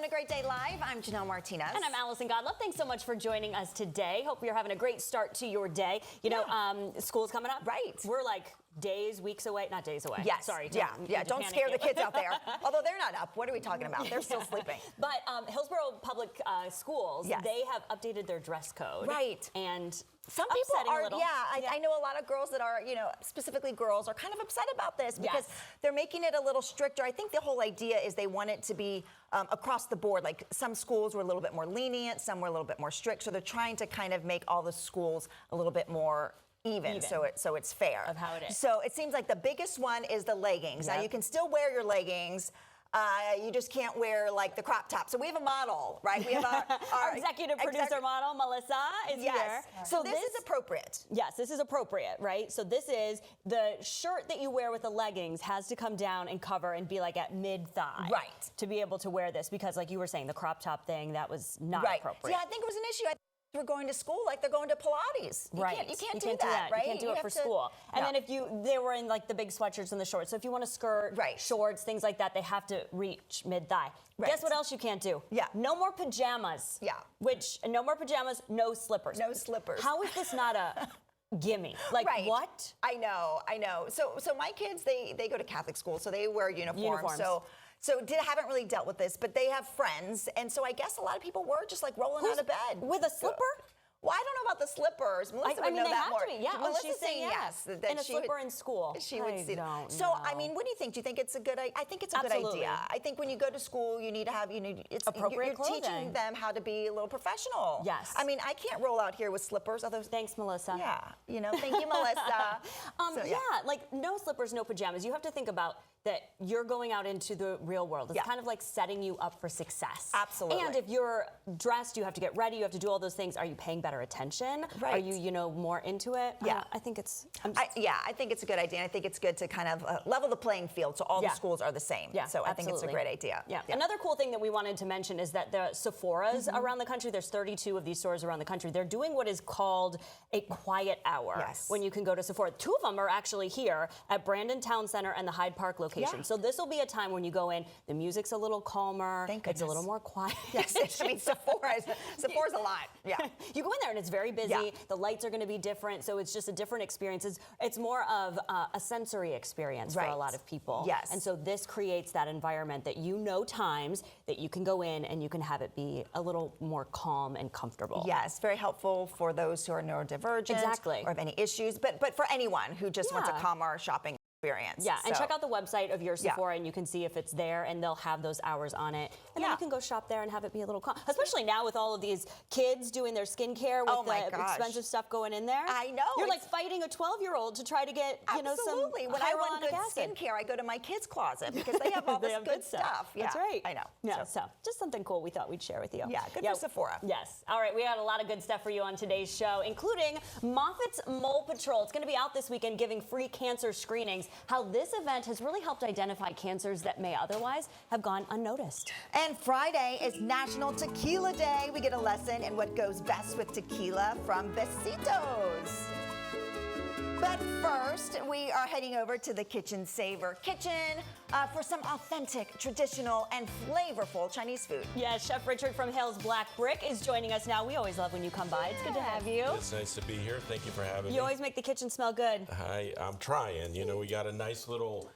welcome to Great Day Live. I'm Janelle Martinez. And I'm Allison Godlove. Thanks so much for joining us today. Hope you're having a great start to your day. You know, school's coming up. Right. We're like days, weeks away. Not days away. Yes. Sorry. Don't scare the kids out there. Although they're not up. What are we talking about? They're still sleeping. But Hillsborough Public Schools, they have updated their dress code. Right. And some people are, I I know a lot of girls that are, specifically girls are kind of upset about this because they're making it a little stricter. I think the whole idea is they want it to be across the board. Like some schools were a little bit more lenient, some were a little bit more strict. So they're trying to kind of make all the schools a little bit more even. So it's fair. Of how it is. So it seems like the biggest one is the leggings. Now you can still wear your leggings. You just can't wear like the crop top. So we have a model, right? We have our executive producer model, Melissa, is here. So this is appropriate. Yes, this is appropriate, right? So this is the shirt that you wear with the leggings has to come down and cover and be like at mid-thigh. Right. To be able to wear this because like you were saying, the crop top thing, that was not appropriate. Yeah, I think it was an issue. We're going to school like they're going to Pilates. You can't do that, right? You can't do it for school. And then if they were in like the big sweatshirts and the shorts. So if you want a skirt, shorts, things like that, they have to reach mid-thigh. Guess what else you can't do? No more pajamas. No more pajamas, no slippers. No slippers. How is this not a gimme? Like what? I know. So my kids, they go to Catholic school, so they wear uniforms. So haven't really dealt with this, but they have friends, and so I guess a lot of people were just like rolling out of bed. With a slipper? Well, I don't know about the slippers. Melissa would know that more. To be, yeah. Melissa's saying yes. And a slipper in school. She would see that. So, know. I mean, what do you think? Do you think it's a good idea? I think it's a good idea. I think when you go to school, you need to have, it's appropriate clothing. You're teaching them how to be a little professional. Yes. I mean, I can't roll out here with slippers. Although, thanks, Melissa. Yeah. Thank you, Melissa. Like no slippers, no pajamas. You have to think about that you're going out into the real world. It's kind of like setting you up for success. Absolutely. And if you're dressed, you have to get ready, you have to do all those things. Are you paying better attention? Right. Are you, more into it? Yeah. I think it's... I think it's a good idea. And I think it's good to kind of level the playing field so all the schools are the same. Yeah, so I think it's a great idea. Yeah. Another cool thing that we wanted to mention is that the Sephoras around the country, there's 32 of these stores around the country, they're doing what is called a quiet hour when you can go to Sephora. 2 of them are actually here at Brandon Town Center and the Hyde Park location. So this will be a time when you go in, the music's a little calmer, it's a little more quiet. Yes, I mean, Sephora's a lot. Yeah. You go in there and it's very busy, the lights are going to be different, so it's just a different experience. It's more of a sensory experience for a lot of people. Yes. And so this creates that environment that times that you can go in and you can have it be a little more calm and comfortable. Yes, very helpful for those who are neurodivergent or have any issues, but for anyone who just wants a calmer shopping experience. Yeah, and check out the website of your Sephora and you can see if it's there and they'll have those hours on it. And then you can go shop there and have it be a little calm. Especially now with all of these kids doing their skincare with the expensive stuff going in there. I know. You're like fighting a 12-year-old to try to get, some when I want good skincare, I go to my kids' closet because they have all this good stuff. That's right. I know. Yeah, so just something cool we thought we'd share with you. Yeah, good for Sephora. Yes. All right, we got a lot of good stuff for you on today's show, including Moffitt's Mole Patrol. It's going to be out this weekend giving free cancer screenings. How this event has really helped identify cancers that may otherwise have gone unnoticed. And Friday is National Tequila Day. We get a lesson in what goes best with tequila from Besitos. But first, we are heading over to the Kitchen Savor Kitchen for some authentic, traditional, and flavorful Chinese food. Yeah, Chef Richard from Hale's Black Brick is joining us now. We always love when you come by. It's good to have you. It's nice to be here. Thank you for having me. You always make the kitchen smell good. Hi, I'm trying. We got a nice little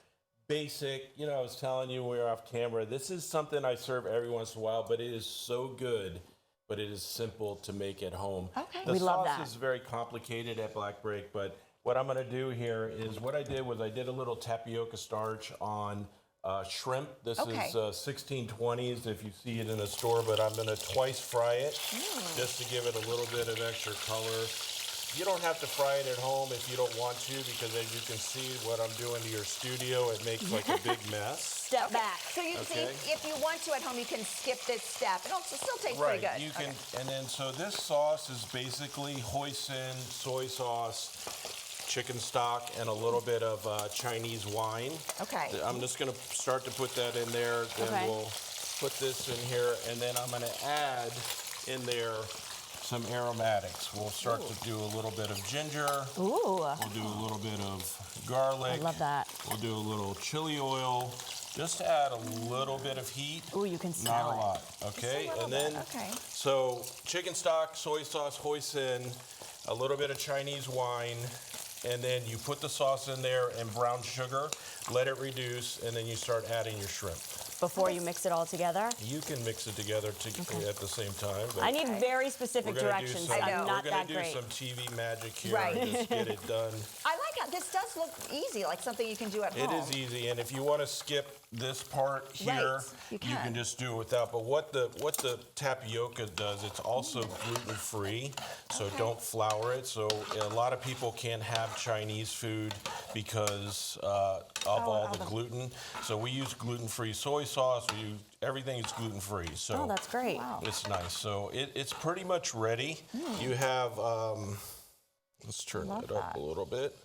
basic, I was telling you we were off camera. This is something I serve every once in a while, but it is so good. But it is simple to make at home. Okay. We love that. The sauce is very complicated at Black Brick, but what I'm going to do here is what I did was I did a little tapioca starch on shrimp. This is 1620s if you see it in the store, but I'm going to twice fry it just to give it a little bit of extra color. You don't have to fry it at home if you don't want to, because as you can see what I'm doing to your studio, it makes like a big mess. Step back. So if you want to at home, you can skip this step. It'll still taste pretty good. You can, and then so this sauce is basically hoisin, soy sauce, chicken stock, and a little bit of Chinese wine. Okay. I'm just going to start to put that in there. Then we'll put this in here, and then I'm going to add in there some aromatics. We'll start to do a little bit of ginger. Ooh. We'll do a little bit of garlic. I love that. We'll do a little chili oil. just to add a little bit of heat. Ooh, you can smell Not a it. lot, okay? little And then, bit, okay. so chicken stock, soy sauce, hoisin, a little bit of Chinese wine, and then you put the sauce in there and brown sugar, let it reduce, and then you start adding your shrimp. Before you mix it all together? You can mix it together at the same time. But I need very specific we're gonna do directions. some, I'm not we're that gonna do great. some TV magic here Right. and just get it done. I like how this does look easy, like something you can do at It home. is easy, and if you want to skip this part here, Right, you you can. can just do it without. But what the tapioca does, it's also gluten-free, so don't flour it. So a lot of people can't have Chinese food because of all the gluten. So we use gluten-free soy sauce. We use everything is gluten-free. So Oh, that's great. it's nice. So it's pretty much ready. You have. Let's turn it up a little bit.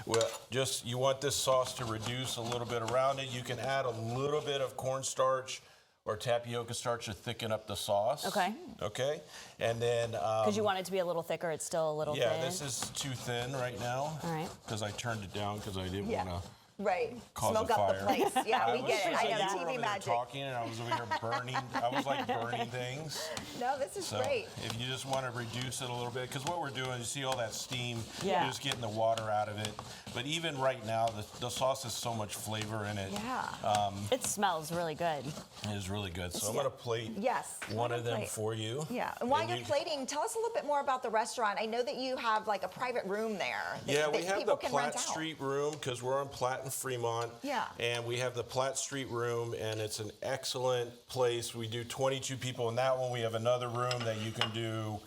Well, just you want this sauce to reduce a little bit around it. You can add a little bit of cornstarch or tapioca starch to thicken up the sauce. Okay. Okay. And then. Because you want it to be a little thicker, it's still a little yeah, thin. this is too thin right now. All right. Because I turned it down because I didn't Yeah. want to. Right. Cause Smoke a up the fire. place. Yeah, we get it. I You know were over TV there magic. talking, and I was over here burning. I was like burning things. No, this is So great. if you just want to reduce it a little bit, because what we're doing, you see all that steam, Yeah. you're just getting the water out of it. But even right now, the sauce has so much flavor in it. Yeah. It smells really good. It is really good. So I'm going to plate Yes, one let of me them plate. for you. Yeah, and while And you're you- plating, tell us a little bit more about the restaurant. I know that you have like a private room there. That, Yeah, that we have people the can rent Platt out. Street room because we're on Platt and Fremont. Yeah. And we have the Platt Street room, and it's an excellent place. We do 22 people in that one. We have another room that you can do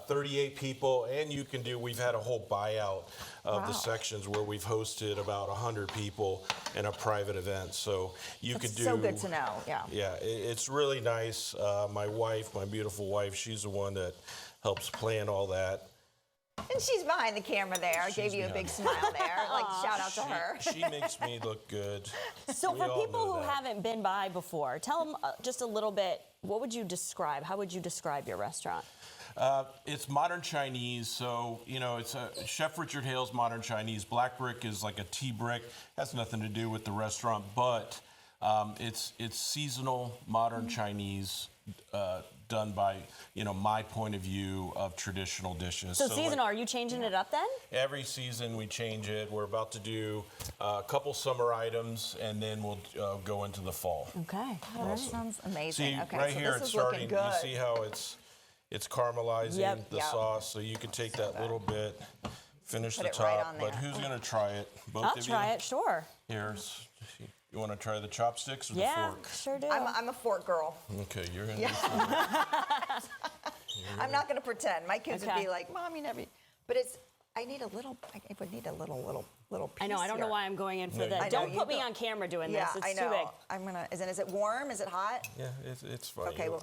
38 people, and you can do. We've had a whole buyout of the sections where we've hosted about 100 people in a private event. So you could do. So good to know. Yeah. Yeah, it's really nice. My wife, my beautiful wife, she's the one that helps plan all that. And she's behind the camera there. Gave you a big smile there. Like shout out to her. She makes me look good. So We for all people know who that. haven't been by before, tell them just a little bit, what would you describe? How would you describe your restaurant? It's modern Chinese, so it's Chef Richard Hale's Modern Chinese. Black Brick is like a tea brick. Has nothing to do with the restaurant, but it's seasonal modern Chinese, done by my point of view of traditional dishes. So like, seasonal, are you changing it up then? every season we change it. We're about to do a couple summer items, and then we'll go into the fall. Okay. Oh, that sounds amazing. See, Okay, right so here this it's is looking starting. good. You see how it's caramelizing Yep. the Yep. sauce, so you can take that little bit, finish Put the it right top. on But there. who's gonna try it? Both I'll of try you? it, sure. Here's. You want to try the chopsticks or Yeah, the fork? sure do. I'm a fork girl. Okay, you're gonna. Yeah. do fork. I'm not going to pretend. My kids would Okay. be like, "Mom, you never." But I need a little. I would need a little piece. I know, I don't know here. why I'm going in for No, the. you I know, Don't you put me don't. on camera doing Yeah, this. It's I too know. big. I'm gonna. Is it warm? Is it hot? Yeah, it's fine. Okay, well,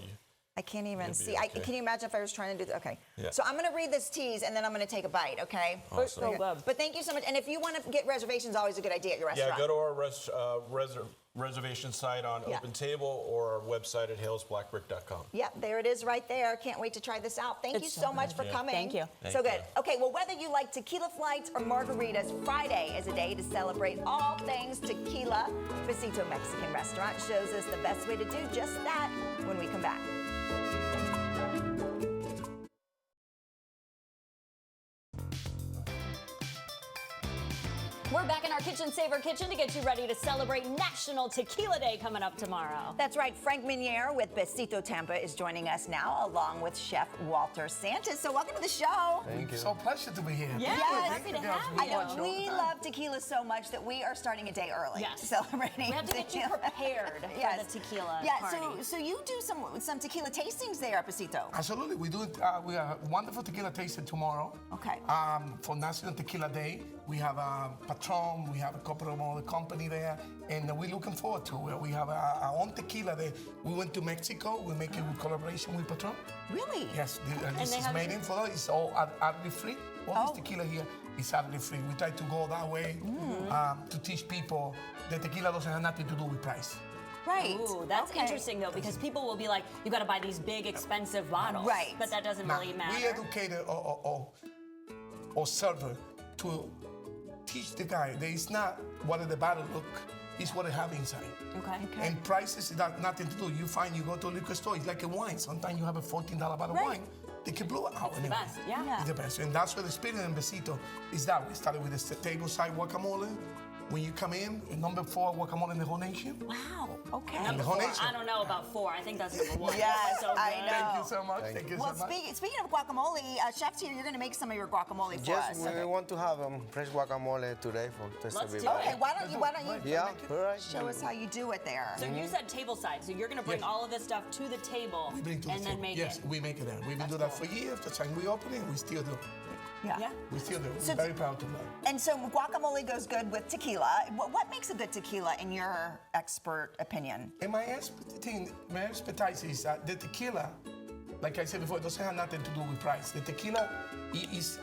I can't even You'll be see. okay. Can you imagine if I was trying to do that? Okay. Yeah. So I'm going to read this tease and then I'm going to take a bite, okay? Awesome. Oh, good. But thank you so much. And if you want to get reservations, always a good idea at your Yeah, restaurant. go to our reservation site on Yeah. OpenTable or our website at halesblackbrick.com. Yep, there it is right there. Can't wait to try this out. Thank It's you so so much good. for Yeah. coming. Thank you. So Thank good. you. Okay, well, whether you like tequila flights or margaritas, Friday is a day to celebrate all things tequila. Besito Mexican Restaurant shows us the best way to do just that when we come back. We're back in our Kitchen Saver kitchen to get you ready to celebrate National Tequila Day coming up tomorrow. That's right. Frank Minier with Besito Tampa is joining us now, along with Chef Walter Santos. So welcome to the show. Thank you. So pleasure to be here. Yes, happy to have I you. know we love tequila so much that we are starting a day early, Yes. celebrating. We have to get you tequila. prepared Yes. for the tequila Yeah. party. So you do some tequila tastings there at Besito. Absolutely. We do. We have a wonderful tequila tasting tomorrow. Okay. For National Tequila Day, we have a Patron. We have a couple of other company there, and we're looking forward to it. We have our own tequila there. We went to Mexico. We make it in collaboration with Patron. Really? Yes, this they is have- made in Florida. It's all allergy free. All Oh. this tequila here is allergy free. We try to go that way to teach people that tequila doesn't have nothing to do with price. Right. Ooh, that's Okay. interesting though, because people will be like, you got to buy these big, expensive bottles. Right. But that doesn't Now, really we matter. educate or server to teach the guy that it's not what the bottle look, It's what they have inside. Okay. And prices got nothing to do. You find you go to a liquor store, it's like a wine. Sometimes you have a $14 bottle of Right. wine. They can blow it out. the best, yeah. It's the best. And that's what the spirit in Besito is that. We started with the tableside guacamole. When you come in, number 4 guacamole in the whole nation. Wow. Okay. Number The whole 4, nation. I don't know about 4. I think that's number 1. Yes, So I good. know. Thank you so much. Thank you Well, so much. speaking of guacamole, chefs here, you're going to make some of your guacamole for Yes, us. we want to have fresh guacamole today for test Let's do everybody. Okay, why don't you Yeah, all right. show us how you do it there? So you said table side, so you're going to bring Yes. all of this stuff to the table We bring to the and then table. make yes, it. we make it there. We've been doing that for years. The time we open it, we still do. Yeah. We still do. So We're very proud of that. And so guacamole goes good with tequila. What makes a good tequila, in your expert opinion? And my expertise is that the tequila, like I said before, it doesn't have nothing to do with price. The tequila is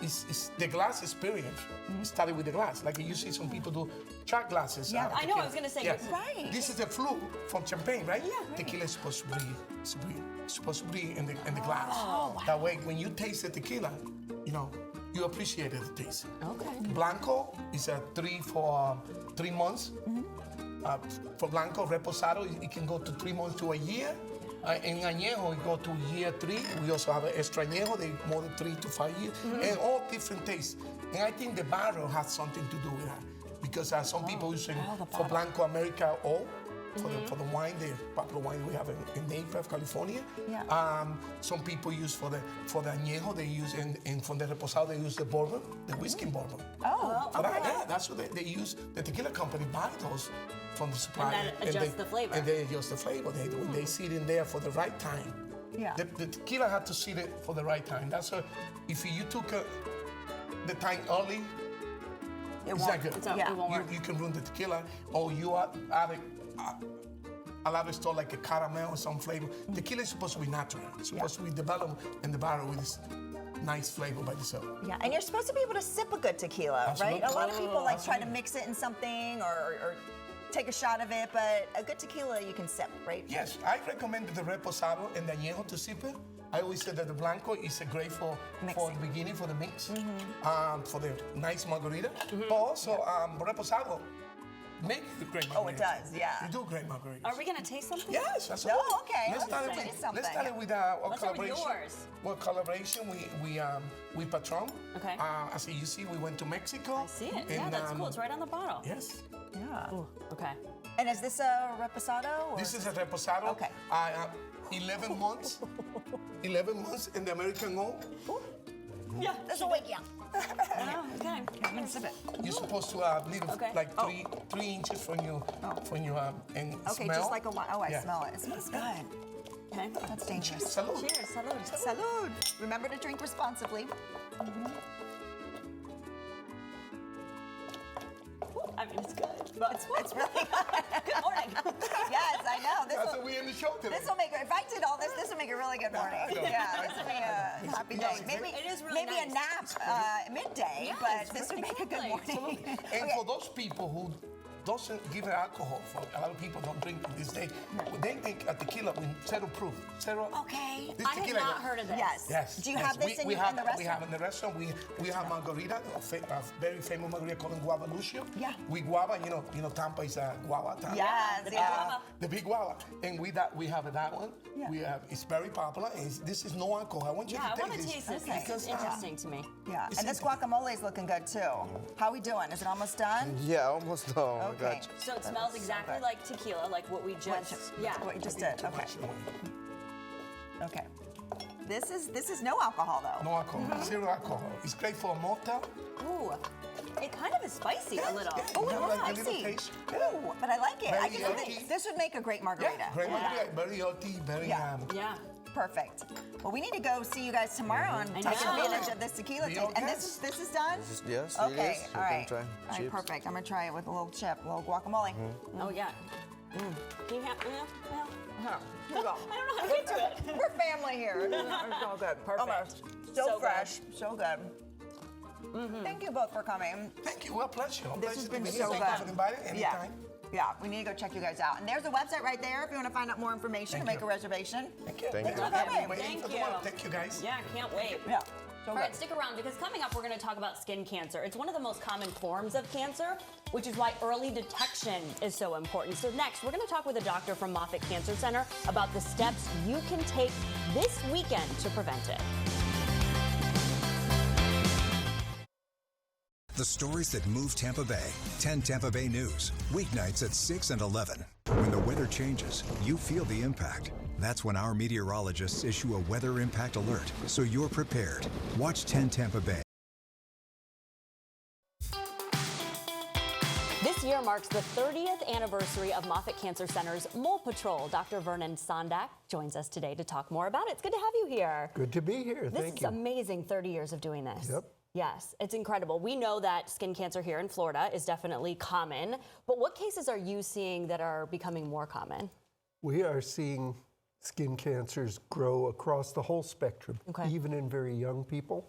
the glass experience. Started with the glass. Like you see some people do shot glasses. Yeah. I know, I was gonna say, Yes. Right. This is the flue from champagne, right? Yeah, right. Tequila is supposed to breathe. It's supposed to breathe in the glass. Oh, wow. That way, when you taste the tequila, you appreciate the taste. Okay. Blanco is a 3 for 3 months. For Blanco, Reposado, it can go to 3 months to a year. In Añejo, it go to year 3. We also have an Extra Añejo, they more than 3 to 5 years. And all different tastes. And I think the barrel has something to do with that. Because some people using for Blanco America O, for the wine, the popular wine we have in Naples, California. Yeah. Some people use for the Añejo, they use, and for the Reposado, they use the bourbon, the whiskey bourbon. Oh, For that, yeah, that's what they use. The tequila company buy those from the supplier. then adjust the flavor. And they adjust the flavor. They sit in there for the right time. Yeah. The tequila had to sit it for the right time. That's why if you took the time early, it's not good. Yeah. It won't work. You can ruin the tequila, or you add a lot of stuff like a caramel or some flavor. Tequila is supposed to be natural. It's supposed to be developed in the barrel with this nice flavor by itself. Yeah, and you're supposed to be able to sip a good tequila, Absolutely. right? A lot of people like try to Absolutely. mix it in something or take a shot of it, but a good tequila you can sip, right? Yes, I recommend the Reposado and the Añejo to sip it. I always say that the Blanco is a great for Mixing. the beginning, for the mix, for the nice margarita. But also, Reposado make a great margarita. Oh, it does, yeah. They do great margaritas. Are we going to taste something? Yes, absolutely. Oh, okay. Let's Let's start taste with something. let's start with our Let's start with collaboration. yours. Well, collaboration we Patron. Okay. As you see, we went to Mexico. I see it. Yeah, that's cool. It's right on the bottle. Yes. Yeah. Okay. And is this a reposado? Or? This is a reposado. Okay. 11 months. 11 months in the American oak. Yeah. This will wake you up. Oh, okay. I'm gonna sip it. You're supposed to leave Okay. like three inches from your and Okay, smell. just like a wine. Oh, I Yeah. smell it. It smells good. Okay. That's dangerous. Salud. Cheers. Salud. Salud. Remember to drink responsibly. I mean, it's good. It's really good. Good morning. Yes, I know. That's what we in the show today. This will make. If I did all this, this will make a really good morning. I know. Yeah, this will be a happy day. Maybe It is really maybe a nice. nap midday, Yes, but this would make a good exactly. morning. And for those people who doesn't give it alcohol, for a lot of people don't drink to this day, they think a tequila with zero proof. Zero. Okay. This I have tequila- not heard of this. Yes. Yes. Do you yes. have this in we the have, restaurant? We have in the restaurant. We have margarita, a very famous margarita called Guava Lucio. Yeah. With guava, you know, Tampa is a guava town. Yes, the yeah. guava. The big guava. And with that, we have that one. Yeah. We have, it's very popular. And this is no alcohol. I want you Yeah, I to want to taste taste this. Okay. This is interesting to me. Yeah, It's and this simple. guacamole is looking good too. How we doing? Is it almost done? Yeah, almost done. Oh my Okay. God. So it smells exactly good. like tequila, like what we just. What you just did. Too Okay. much. Okay. This is no alcohol though. No alcohol. Zero alcohol. It's great for a mocktail. Ooh, it kind of is spicy a little. Yeah. Oh, You it know, is like a little spicy. taste. Ooh, but I like it. I Very just healthy. think this would make a great margarita. Yeah, great margarita. Very healthy, very Yeah. Yeah. Perfect. Well, we need to go see you guys tomorrow and I take know. advantage of this tequila. Be taste. And okay. this is done? Yes, Okay, it is. You all can right. try All right, chips. perfect. I'm gonna try it with a little chip, a little guacamole. Oh yeah. Can you have? Well, Here we go. I don't know how to get to it. We're family here. It's so good. Perfect. Almost. So, So good. fresh. So good. Thank you both for coming. Thank you. Well, pleasure. This has Pleasure to been be so here. good. Thank you for inviting. Anytime. Yeah, we need to go check you guys out. And there's a website right there if you want to find out more information or Thank make you. a reservation. Thank you. Thank you. for coming. Waiting Thank for you. tomorrow. Thank you, guys. Yeah, can't wait. Yeah. All right, stick around because coming up, we're going to talk about skin cancer. It's one of the most common forms of cancer, which is why early detection is so important. So next, we're going to talk with a doctor from Moffitt Cancer Center about the steps you can take this weekend to prevent it. The stories that move Tampa Bay. 10 Tampa Bay News. Weeknights at 6 and 11. When the weather changes, you feel the impact. That's when our meteorologists issue a weather impact alert, so you're prepared. Watch 10 Tampa Bay. This year marks the 30th anniversary of Moffitt Cancer Center's Mole Patrol. Dr. Vernon Sondak joins us today to talk more about it. It's good to have you here. Good to be here. This Thank is you. amazing, 30 years of doing this. Yep. Yes, it's incredible. We know that skin cancer here in Florida is definitely common, but what cases are you seeing that are becoming more common? We are seeing skin cancers grow across the whole spectrum, even in very young people.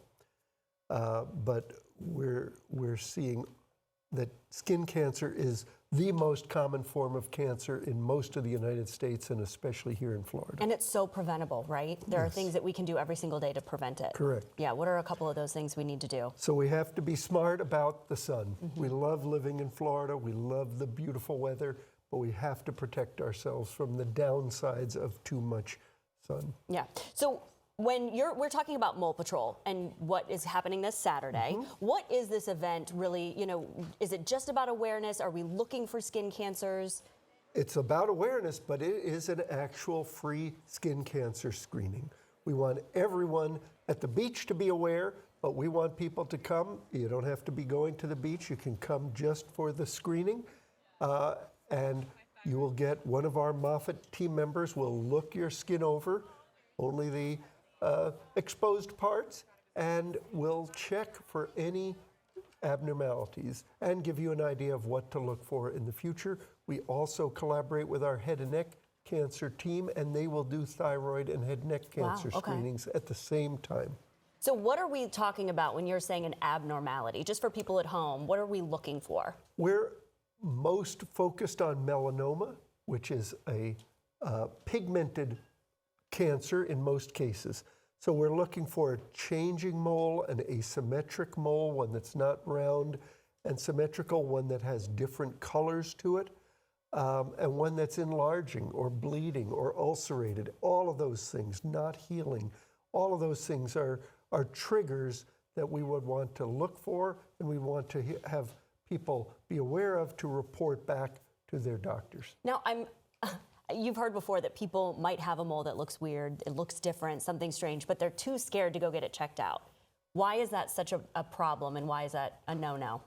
But we're seeing that skin cancer is the most common form of cancer in most of the United States and especially here in Florida. And it's so preventable, right? There are things that we can do every single day to prevent it. Correct. Yeah, what are a couple of those things we need to do? So we have to be smart about the sun. We love living in Florida. We love the beautiful weather, but we have to protect ourselves from the downsides of too much sun. Yeah. So when we're talking about Mole Patrol and what is happening this Saturday, what is this event really, is it just about awareness? Are we looking for skin cancers? It's about awareness, but it is an actual free skin cancer screening. We want everyone at the beach to be aware, but we want people to come. You don't have to be going to the beach. You can come just for the screening. And you will get one of our Moffitt team members will look your skin over, only the exposed parts, and will check for any abnormalities and give you an idea of what to look for in the future. We also collaborate with our head and neck cancer team, and they will do thyroid and head and neck cancer screenings at the same time. So what are we talking about when you're saying an abnormality? Just for people at home, what are we looking for? We're most focused on melanoma, which is a pigmented cancer in most cases. So we're looking for a changing mole, an asymmetric mole, one that's not round and symmetrical, one that has different colors to it, and one that's enlarging or bleeding or ulcerated. All of those things, not healing, all of those things are triggers that we would want to look for and we want to have people be aware of to report back to their doctors. Now, you've heard before that people might have a mole that looks weird, it looks different, something strange, but they're too scared to go get it checked out. Why is that such a problem, and why is that a no-no?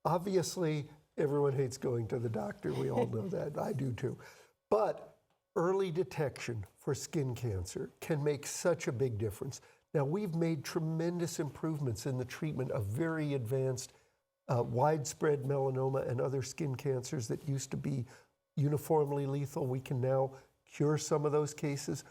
Obviously, everyone hates going to the doctor. We all know that. I do too. But early detection for skin cancer can make such a big difference. Now, we've made tremendous improvements in the treatment of very advanced widespread melanoma and other skin cancers that used to be uniformly lethal. We can now cure some of those cases,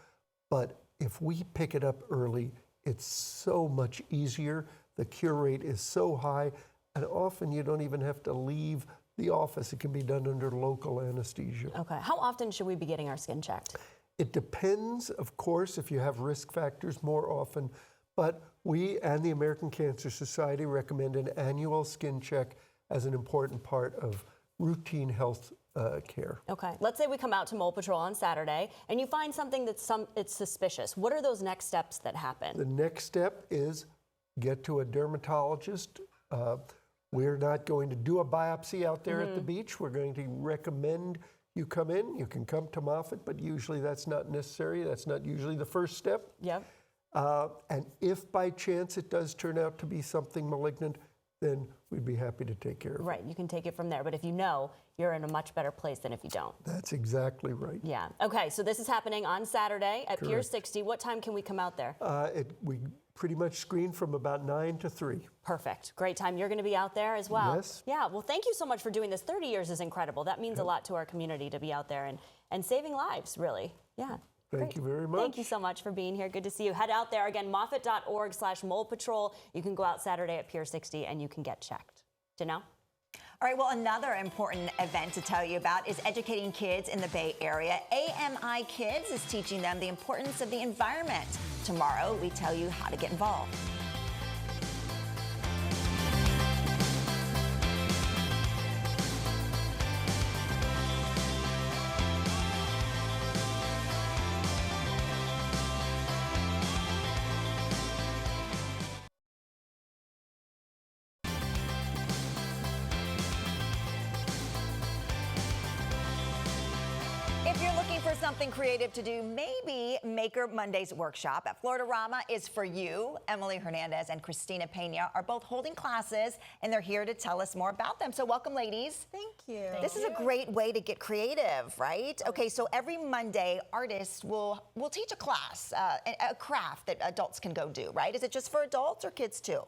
but if we pick it up early, it's so much easier. The cure rate is so high, and often you don't even have to leave the office. It can be done under local anesthesia. Okay. How often should we be getting our skin checked? It depends, of course, if you have risk factors more often, but we and the American Cancer Society recommend an annual skin check as an important part of routine health care. Okay. Let's say we come out to Mole Patrol on Saturday and you find something that's it's suspicious. What are those next steps that happen? The next step is get to a dermatologist. We're not going to do a biopsy out there at the beach. We're going to recommend you come in. You can come to Moffitt, but usually that's not necessary. That's not usually the first step. Yep. And if by chance it does turn out to be something malignant, then we'd be happy to take care of it. Right, you can take it from there. But if you know, you're in a much better place than if you don't. That's exactly right. Yeah. Okay, so this is happening on Saturday at Pier 60. What time can we come out there? We pretty much screen from about 9 to 3. Perfect. Great time. You're going to be out there as well. Yes. Yeah, well, thank you so much for doing this. 30 years is incredible. That means a lot to our community to be out there and saving lives, really. Yeah. Thank you very much. Thank you so much for being here. Good to see you. Head out there. Again, Moffitt.org/Mole Patrol. You can go out Saturday at Pier 60 and you can get checked. Janelle? All right, well, another important event to tell you about is educating kids in the Bay Area. AMI Kids is teaching them the importance of the environment. Tomorrow, we tell you how to get involved. If you're looking for something creative to do, maybe Maker Mondays workshop at Florida-Rama is for you. Emily Hernandez and Christina Pena are both holding classes, and they're here to tell us more about them. So welcome, ladies. Thank you. This is a great way to get creative, right? Okay, so every Monday, artists will teach a class, a craft that adults can go do, right? Is it just for adults or kids too?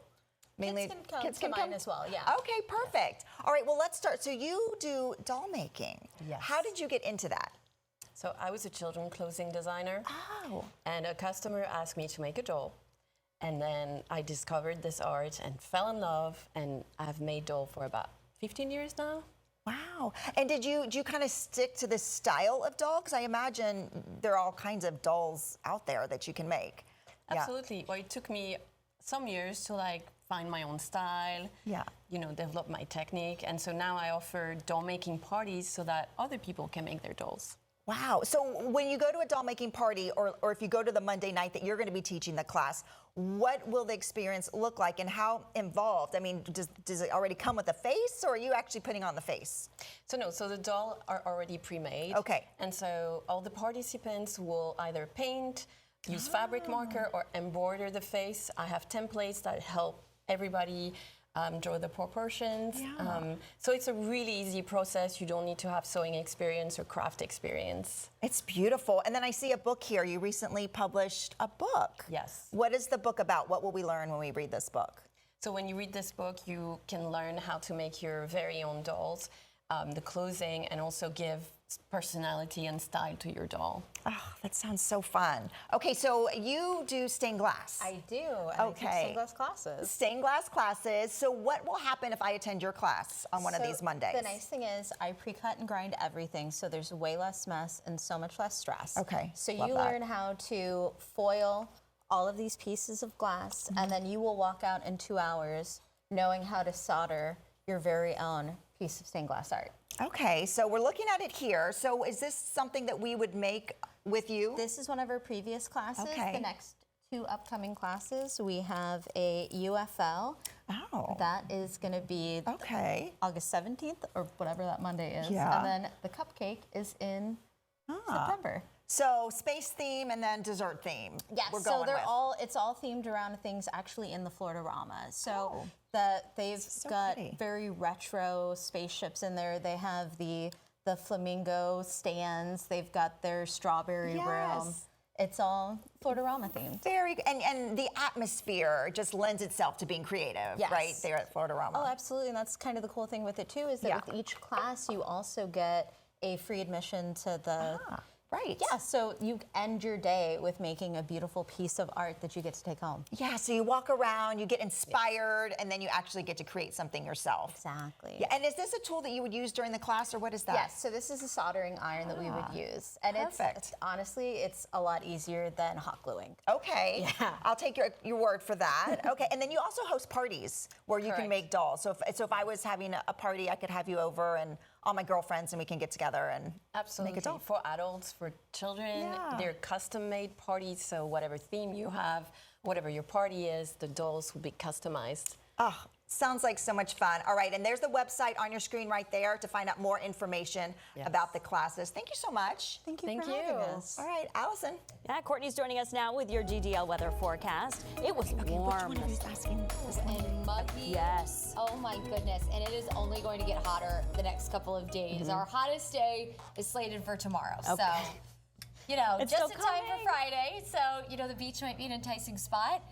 Mainly kids can come as well, yeah. Okay, perfect. All right, well, let's start. So you do doll making. Yes. How did you get into that? So I was a children's clothing designer. Oh. And a customer asked me to make a doll. And then I discovered this art and fell in love. And I've made doll for about 15 years now. Wow. And do you kind of stick to this style of doll? Because I imagine there are all kinds of dolls out there that you can make. Absolutely. Well, it took me some years to find my own style. Yeah. Develop my technique. And so now I offer doll making parties so that other people can make their dolls. Wow. So when you go to a doll making party or if you go to the Monday night that you're going to be teaching the class, what will the experience look like and how involved? I mean, does it already come with a face or are you actually putting on the face? So no, so the doll are already pre-made. Okay. And so all the participants will either paint, use fabric marker or embroider the face. I have templates that help everybody draw the proportions. Yeah. So it's a really easy process. You don't need to have sewing experience or craft experience. It's beautiful. And then I see a book here. You recently published a book. Yes. What is the book about? What will we learn when we read this book? So when you read this book, you can learn how to make your very own dolls, the clothing, and also give personality and style to your doll. Oh, that sounds so fun. Okay, so you do stained glass. I do. And Okay. I teach stained glass classes. Stained glass classes. So what will happen if I attend your class on one of these Mondays? The nice thing is I pre-cut and grind everything, so there's way less mess and so much less stress. Okay, So love you that. learn how to foil all of these pieces of glass, and then you will walk out in 2 hours knowing how to solder your very own piece of stained glass art. Okay, so we're looking at it here. So is this something that we would make with you? This is one of our previous classes. Okay. The next 2 upcoming classes, we have a UFL. Oh. That is going to be Okay. August 17th or whatever that Monday is. Yeah. And then the cupcake is in September. So space theme and then dessert theme. Yes, we're so going they're with. it's all themed around things actually in the Florida-Rama. So they've so got pretty. very retro spaceships in there. They have the flamingo stands. They've got their strawberry room. Yes. It's all Florida-Rama themed. Very, and the atmosphere just lends itself to being creative, Yes. right there at Florida-Rama. Oh, absolutely, and that's kind of the cool thing with it too, is that Yeah. with each class you also get a free admission to the. Right. Yeah, so you end your day with making a beautiful piece of art that you get to take home. Yeah, so you walk around, you get inspired, and then you actually get to create something yourself. Exactly. Yeah, and is this a tool that you would use during the class, or what is that? Yes, so this is a soldering iron that we would use. And perfect. it's honestly, it's a lot easier than hot gluing. Okay. Yeah. I'll take your word for that. Okay, and then you also host parties where you can Correct. make dolls. So if I was having a party, I could have you over and all my girlfriends, and we can get together and Absolutely. make a doll. For adults, for children, Yeah. they're custom-made parties. So whatever theme you have, whatever your party is, the dolls will be customized. Oh, sounds like so much fun. All right, and there's the website on your screen right there to find out more information about the classes. Thank you so much. Thank you Thank for having you. us. All right, Allison. Yeah, Courtney's joining us now with your DDL weather forecast. It was warm. asking? And muggy. Yes. Oh my goodness. And it is only going to get hotter the next couple of days. Our hottest day is slated for tomorrow. So, It's just still in time coming. for Friday. So, the beach might be an enticing spot.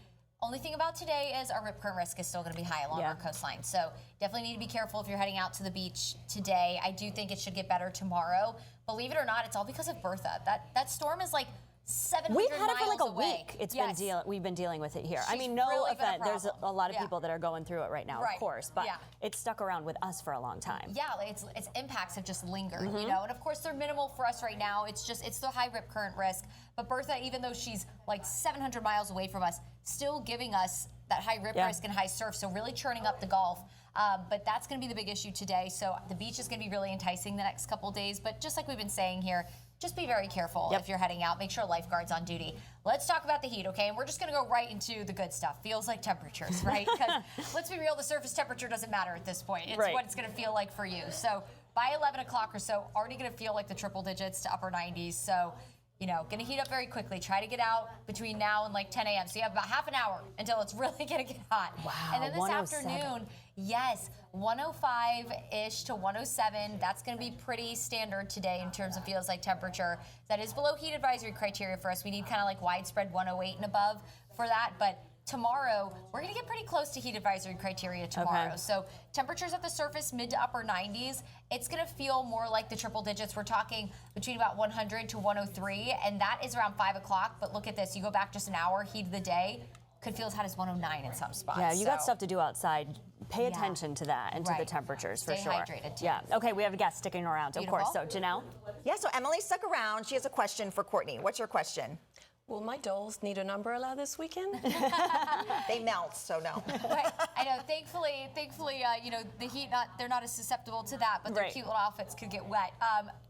Only thing about today is our rip current risk is still going to be high along our coastline. So definitely need to be careful if you're heading out to the beach today. I do think it should get better tomorrow. Believe it or not, it's all because of Bertha. That storm is like 700 We've had it for like a miles away. week. Yes. We've been dealing with it here. I She's mean, no really been a offense. There's a problem. lot of Yeah. people that are going through it right now, Right. of course, but Yeah. it's stuck around with us for a long time. Yeah, like its impacts have just lingered, Mm-hmm. you know. And of course, they're minimal for us right now. It's the high rip current risk. But Bertha, even though she's like 700 miles away from us, still giving us that high rip risk and high surf. So really churning up the Gulf. But that's going to be the big issue today. So the beach is going to be really enticing the next couple days. But just like we've been saying here, just be very careful if you're heading out. Make sure a lifeguard's on duty. Let's talk about the heat, okay? And we're just going to go right into the good stuff. Feels like temperatures, right? Because let's be real, the surface temperature doesn't matter at this point. It's what it's going to feel like for you. So by 11 o'clock or so, already going to feel like the triple digits to upper 90s. So, you know, going to heat up very quickly. Try to get out between now and like 10 a.m. So you have about half an hour until it's really going to get hot. Wow, And then this 107. afternoon, yes, 105-ish to 107. That's going to be pretty standard today in terms of feels like temperature. That is below heat advisory criteria for us. We need kind of like widespread 108 and above for that. But tomorrow, we're going to get pretty close to heat advisory criteria tomorrow. Okay. So temperatures at the surface, mid to upper 90s. It's going to feel more like the triple digits. We're talking between about 100 to 103, and that is around 5 o'clock. But look at this. You go back just an hour, heat of the day, could feel as hot as 109 in some spots. Yeah, you got So- stuff to do outside. Pay attention to that and to the Right. temperatures for Stay sure. hydrated, too. Yeah. Okay, we have a guest sticking around, of course. Beautiful. So, Janelle? Yeah, so Emily stuck around. She has a question for Courtney. What's your question? Will my dolls need an umbrella this weekend? They melt, so no. Right. I know. Thankfully, you know, the heat they're not as susceptible to that, but their Right. cute little outfits could get wet.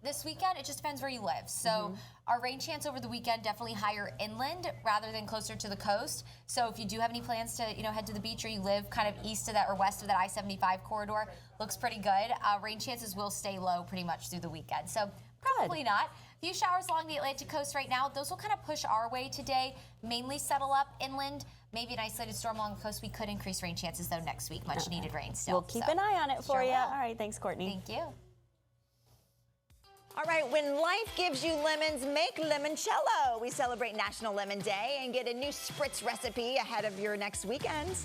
This weekend, it just depends where you live. So our rain chance over the weekend definitely higher inland rather than closer to the coast. So if you do have any plans to, you know, head to the beach or you live kind of east of that or west of that I-75 corridor, looks pretty good. Rain chances will stay low pretty much through the weekend. So probably not. Few showers along the Atlantic coast right now. Those will kind of push our way today, mainly settle up inland. Maybe an isolated storm along the coast. We could increase rain chances, though, next week. Much needed rain still. We'll keep so. an eye on it for Sure you. will. All right, thanks, Courtney. Thank you. All right, when life gives you lemons, make limoncello. We celebrate National Lemon Day and get a new spritz recipe ahead of your next weekend.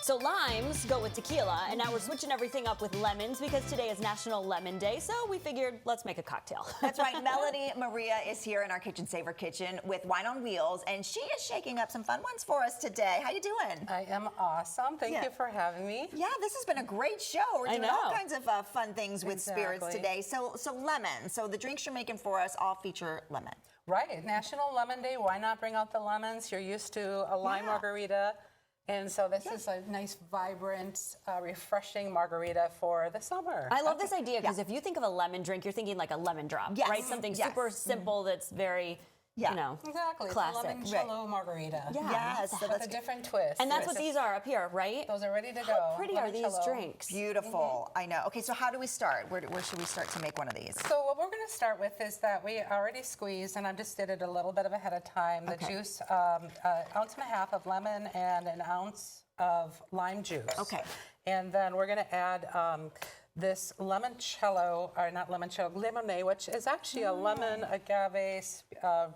So limes go with tequila, and now we're switching everything up with lemons because today is National Lemon Day. So we figured, let's make a cocktail. That's right. Melody Maria is here in our Kitchen Saver kitchen with Wine on Wheels, and she is shaking up some fun ones for us today. How you doing? I am awesome. Thank Yeah. you for having me. Yeah, this has been a great show. We're I doing all know. kinds of fun things with spirits Exactly. today. So lemon. So the drinks you're making for us all feature lemon. Right, National Lemon Day. Why not bring out the lemons? You're used to a lime Yeah. margarita. And so this is a nice, vibrant, refreshing margarita for the summer. I love this idea because if you think of a lemon drink, you're thinking like a lemon drop, Yes. right? Something Yes. super simple that's very, Yeah. you know, Exactly. classic. It's a limoncello margarita. Yes. So With that's a different twist. And that's It's what just- these are up here, right? Those are ready to How go. pretty are these Limoncello. drinks? beautiful. I know. Okay, so how do we start? Where should we start to make one of these? So what we're going to start with is that we already squeezed, and I just did it a little bit of ahead of time, the Okay. juice, ounce and a half of lemon and an ounce of lime juice. Okay. And then we're going to add this limoncello, or not limoncello, limonade, which is actually a lemon agave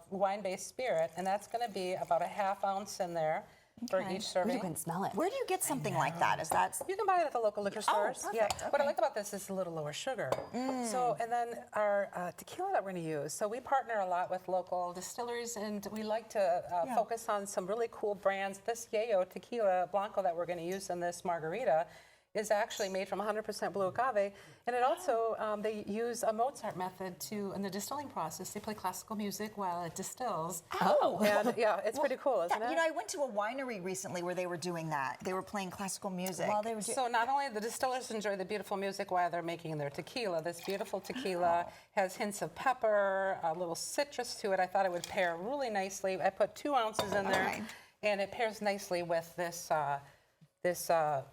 wine-based spirit, and that's going to be about a half ounce in there for each serving. You can smell it. Where do you get something like that? Is that You can buy it at the local liquor stores. Yeah. perfect. What I like about this is a little lower sugar. So, and then our tequila that we're going to use. So we partner a lot with local distilleries, and we like to focus on some really cool brands. This Yayo Tequila Blanco that we're going to use in this margarita is actually made from 100% blue agave, and it also they use a Mozart method in the distilling process. They play classical music while it distills. Oh. And yeah, it's pretty cool, isn't it? You know, I went to a winery recently where they were doing that. They were playing classical music. While they were So not only the distillers enjoy the beautiful music while they're making their tequila, this beautiful tequila has hints of pepper, a little citrus to it. I thought it would pair really nicely. I put 2 ounces in there, Okay. and it pairs nicely with this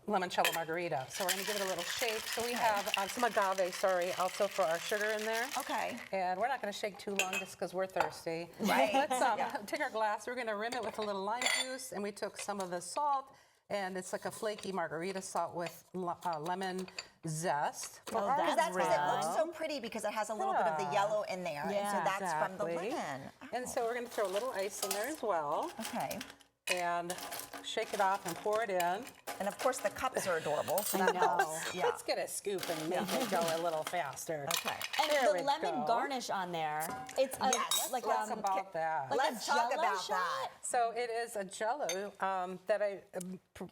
limoncello margarita. So we're going to give it a little shake. So we have some agave, also for our sugar in there. Okay. And we're not going to shake too long just because we're thirsty. Right. Let's take our glass. We're going to rim it with a little lime juice, and we took some of the salt, and it's like a flaky margarita salt with lemon zest. for our Because it drink. looks so pretty because it has a little bit of the yellow in there. And so that's from the Exactly. lemon. And so we're going to throw a little ice in there as well. Okay. and shake it off and pour it in. And of course, the cups are adorable. So I that know. helps. Yeah. Let's get a scoop and make it go a little faster. Okay. And There the we lemon go. garnish on there, it's a, Yes. like Let's talk about that. like Let's a talk Jell-O about shot? that. So it is a Jello that I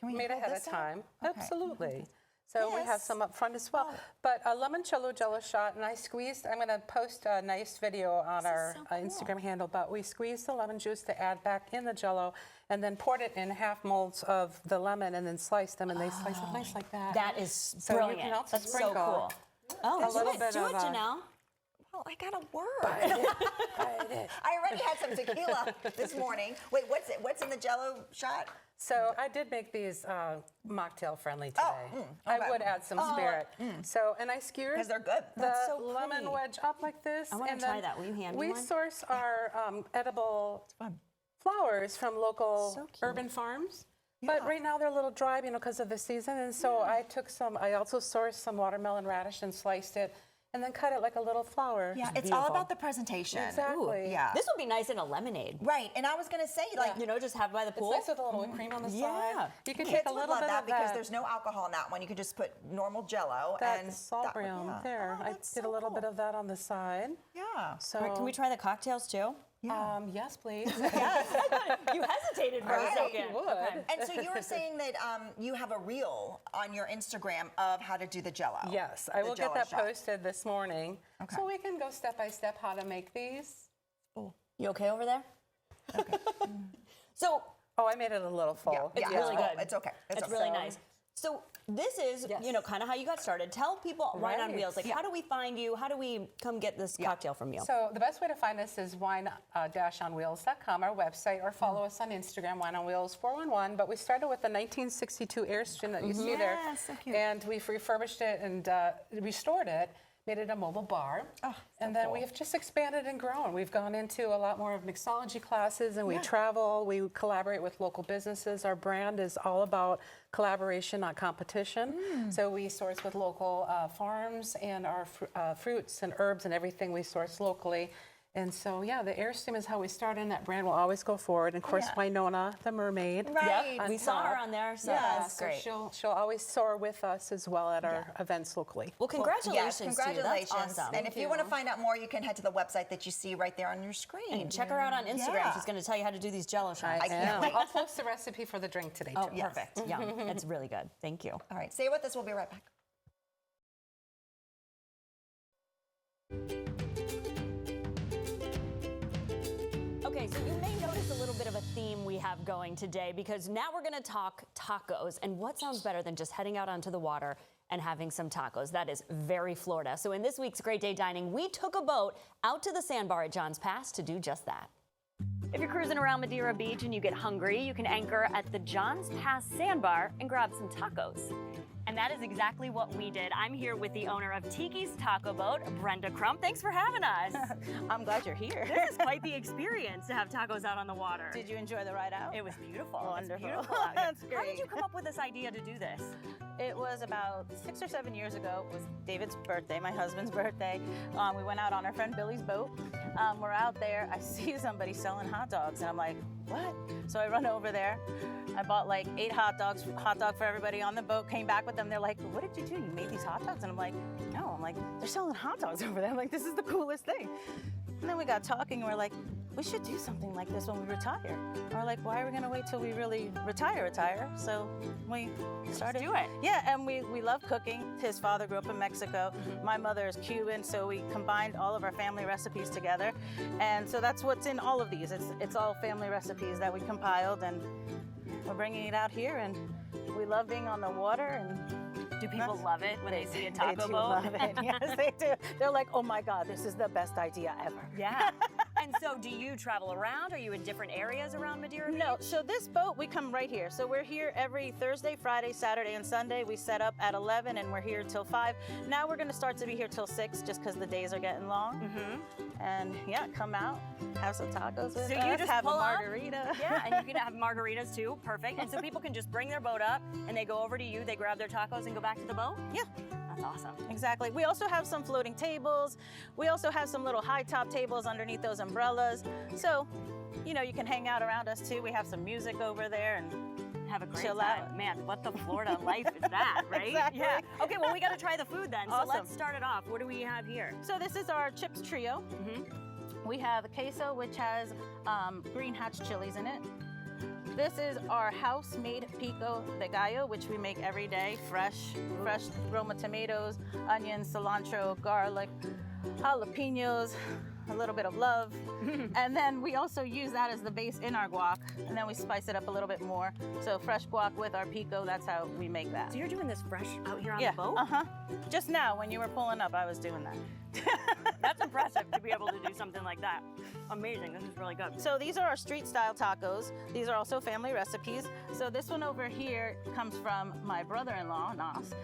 we made hold ahead of this up? time. Okay. Absolutely. So we have Yes. some up front as well. But a limoncello Jello shot, and I squeezed. I'm going to post a nice video on our Instagram handle. But we squeezed the lemon juice to add back in the Jello, and then poured it in half molds of the lemon, and then sliced them, and they slice it nice like that. That is So brilliant. you can also That's so sprinkle cool. Oh, a little do bit it, of Janelle. Well, I got a word. I already had some tequila this morning. Wait, what's in the Jello shot? So I did make these mocktail friendly today. okay. I would add some spirit. So, and I skewered 'Cause they're good. the That's so lemon pretty. wedge up like this. I wanna and try then that. Will you hand me We one? source our edible flowers from local So cute. urban farms. But right now they're a little dry, because of the season. And so I also sourced some watermelon radish and sliced it, and then cut it like a little flower. Yeah, it's all about the presentation. Exactly. Yeah. This would be nice in a lemonade. Right, and I was gonna say, like, You know, just have by the It's pool. nice with a little whipped cream on the side. You can kids take a would little love bit that of because that. there's no alcohol in that one. You could just put normal Jello That and salt that would- brown yeah. there. Oh, I that's did a so little cool. bit of that on the side. Yeah. So Can we try the cocktails too? yes, please. You hesitated for a Right. second. Would. Okay. And so you were saying that you have a reel on your Instagram of how to do the Jello. Yes, I the will Jell-O get that shot. posted this morning. Okay. So we can go step by step how to make these. You okay over there? So Oh, I made it a little full. Yeah, it's yeah, really cool. good. It's okay. It's really nice. So this is, kind of how you got started. Tell people Wine on Right. Wheels, like how do we find you? How do we come get this cocktail from you? So the best way to find us is wine-onwheels.com, our website, or follow us on Instagram, Wine on Wheels 411. But we started with the 1962 Airstream that you see there. Yeah, so cute. And we've refurbished it and restored it. Made it a mobile bar. And then we've just expanded and grown. We've gone into a lot more of mixology classes, and we travel, we collaborate with local businesses. Our brand is all about collaboration, not competition. So we source with local farms, and our fruits and herbs and everything we source locally. And so, the Airstream is how we started, and that brand will always go forward. And of course, Winona, the mermaid. Right. We saw her on there, so that's So great. she'll always soar with us as well at our events locally. Well, congratulations, Yes, to you. congratulations. That's awesome. And if you want to find out more, you can head to the website that you see right there on your screen. And check her out on Instagram. Yeah. She's going to tell you how to do these Jello shots. I am. I'll post the recipe for the drink today, Oh, too. perfect. Yeah, it's really good. Thank you. All right, stay with us. We'll be right back. Okay, so you may notice a little bit of a theme we have going today because now we're going to talk tacos. And what sounds better than just heading out onto the water and having some tacos? That is very Florida. So in this week's Great Day Dining, we took a boat out to the sandbar at Johns Pass to do just that. If you're cruising around Madeira Beach and you get hungry, you can anchor at the Johns Pass Sandbar and grab some tacos. And that is exactly what we did. I'm here with the owner of Tiki's Taco Boat, Brenda Crump. Thanks for having us. I'm glad you're here. This is quite the experience to have tacos out on the water. Did you enjoy the ride out? It was beautiful. Wonderful. It's beautiful out here. That's How did great. you come up with this idea to do this? It was about 6 or 7 years ago. It was David's birthday, my husband's birthday. We went out on our friend Billy's boat. We're out there. I see somebody selling hot dogs, and I'm like, what? So I run over there. I bought like 8 hot dogs, hot dog for everybody on the boat, came back with them. They're like, what did you do? You made these hot dogs? And I'm like, no. I'm like, they're selling hot dogs over there. I'm like, this is the coolest thing. And then we got talking, and we're like, we should do something like this when we retire. And we're like, why are we gonna wait till we really retire? So we started. do it. Yeah, and we love cooking. His father grew up in Mexico. My mother is Cuban, so we combined all of our family recipes together. And so that's what's in all of these. It's all family recipes that we compiled, and we're bringing it out here, and we love being on the water. And Do people love it when they see a taco they do boat? love it. Yes, they do. They're like, oh my God, this is the best idea ever. Yeah. And so do you travel around? Are you in different areas around Madeira Beach? No, so this boat, we come right here. So we're here every Thursday, Friday, Saturday, and Sunday. We set up at 11 and we're here till 5. Now we're gonna start to be here till 6 just because the days are getting long. And yeah, come out, have some tacos with So us, you just have a pull up? margarita. Yeah, and you can have margaritas too. Perfect. And so people can just bring their boat up and they go over to you, they grab their tacos and go back to the boat? Yeah. That's awesome. Exactly. We also have some floating tables. We also have some little high top tables underneath those umbrellas. So you know, you can hang out around us too. We have some music over there and have a great chill time. out. Man, what the Florida life is that, right? Exactly. Yeah. Okay, well, we got to try the food then. Awesome. So let's start it off. What do we have here? So this is our chips trio. We have queso, which has green hatch chilies in it. This is our house-made pico de gallo, which we make every day, fresh Roma tomatoes, onions, cilantro, garlic, jalapenos, a little bit of love. And then we also use that as the base in our guac, and then we spice it up a little bit more. So fresh guac with our pico, that's how we make that. So you're doing this fresh out here on Yeah, the boat? Just now, when you were pulling up, I was doing that. That's impressive to be able to do something like that. Amazing, this is really good. So these are our street style tacos. These are also family recipes. So this one over here comes from my brother-in-law, Nas.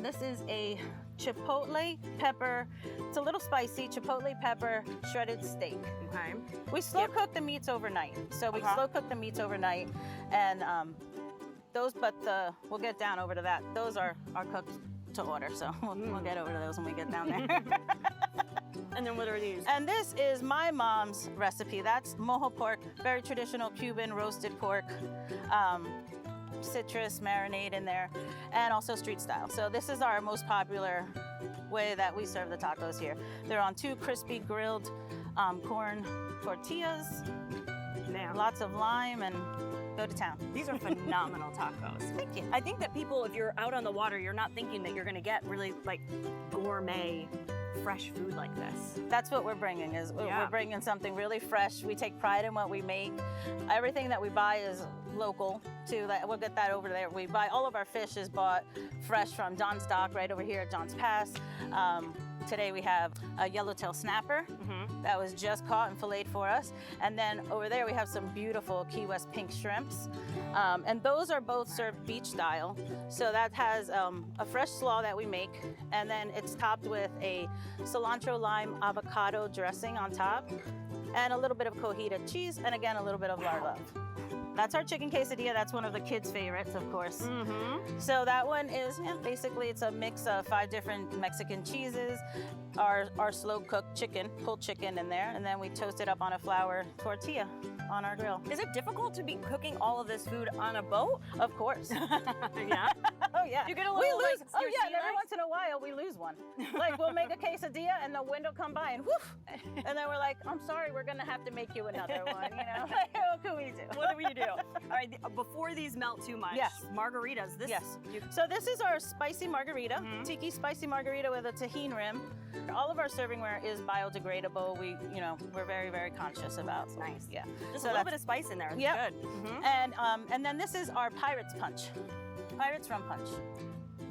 This is a chipotle pepper. It's a little spicy, chipotle pepper shredded steak. Okay. We slow cook the meats overnight. So we slow cook the meats overnight, and we'll get down over to that. Those are cooked to order, so we'll get over to those when we get down there. And then what are these? And this is my mom's recipe. That's mojo pork, very traditional Cuban roasted pork, citrus marinade in there, and also street style. So this is our most popular way that we serve the tacos here. They're on 2 crispy grilled corn tortillas, lots of lime, and go to town. These are phenomenal tacos. Thank you. I think that people, if you're out on the water, you're not thinking that you're gonna get really like gourmet fresh food like this. That's what we're bringing, we're bringing something really fresh. We take pride in what we make. Everything that we buy is local too. We'll get that over there. We buy all of our fish is bought fresh from John's Dock right over here at John's Pass. Today we have a yellowtail snapper that was just caught and filleted for us. And then over there we have some beautiful Key West pink shrimps. And those are both served beach style. So that has a fresh slaw that we make, and then it's topped with a cilantro lime avocado dressing on top, and a little bit of cojita cheese, and again, a little bit of lardo. That's our chicken quesadilla. That's one of the kids' favorites, of course. So that one is, basically it's a mix of 5 different Mexican cheeses, our slow-cooked chicken, pulled chicken in there, and then we toast it up on a flour tortilla on our grill. Is it difficult to be cooking all of this food on a boat? Of course. Yeah? Oh, yeah. You get a little, we lose. like, Oh, your yeah, sea and every legs? once in a while we lose one. Like, we'll make a quesadilla and the wind will come by and whoof. And then we're like, I'm sorry, we're going to have to make you another one, you know? Like, what can we do? What do we do? All right, before these melt too much, margaritas. This, So this is our spicy margarita, tiki spicy margarita with a tahini rim. All of our servingware is biodegradable. We're very, very conscious about. That's nice. Yeah. Just a little bit of spice in there. It's Yep. good. And then this is our Pirates Punch. Pirates Rum Punch.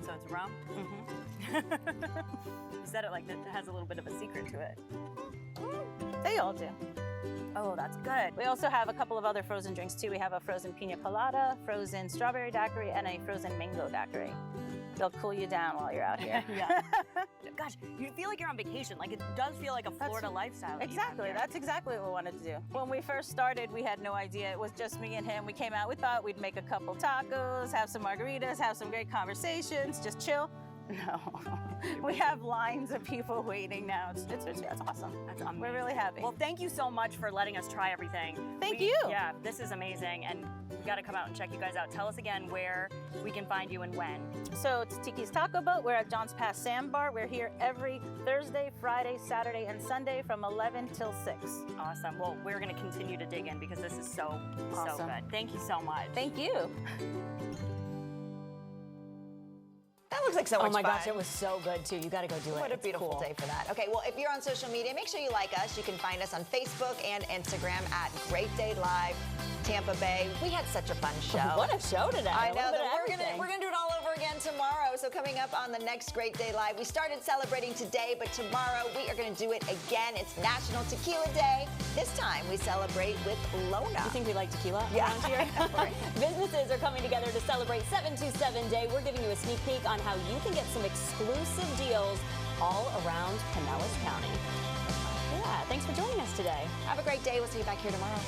So it's rum? You said it like it has a little bit of a secret to it. They all do. Oh, that's good. We also have a couple of other frozen drinks too. We have a frozen pina colada, frozen strawberry daiquiri, and a frozen mango daiquiri. They'll cool you down while you're out here. Yeah. Gosh, you feel like you're on vacation. Like it does feel like a Florida lifestyle. that you have Exactly. here. That's exactly what we wanted to do. When we first started, we had no idea. It was just me and him. We came out, we thought we'd make a couple tacos, have some margaritas, have some great conversations, just chill. No. We have lines of people waiting now. It's awesome. That's amazing. We're really happy. Well, thank you so much for letting us try everything. Thank you. Yeah, this is amazing. And we got to come out and check you guys out. Tell us again where we can find you and when. So it's Tiki's Taco Boat. We're at John's Pass Sandbar. We're here every Thursday, Friday, Saturday, and Sunday from 11 till 6. Awesome. Well, we're going to continue to dig in because this is so Awesome. good. Thank you so much. Thank you. That looks like so much Oh my fun. gosh, it was so good too. You got to go do it. What a It's beautiful cool. day for that. Okay, well, if you're on social media, make sure you like us. You can find us on Facebook and Instagram at Great Day Live Tampa Bay. We had such a fun show. What a show today. I A know little bit that of we're everything. gonna do it all over again tomorrow. So coming up on the next Great Day Live, we started celebrating today, but tomorrow we are gonna do it again. It's National Tequila Day. This time we celebrate with Lona. You think we like tequila Yeah. around here? Right. Businesses are coming together to celebrate 727 Day. We're giving you a sneak peek on how you can get some exclusive deals all around Pinellas County. Yeah, thanks for joining us today. Have a great day. We'll see you back here tomorrow.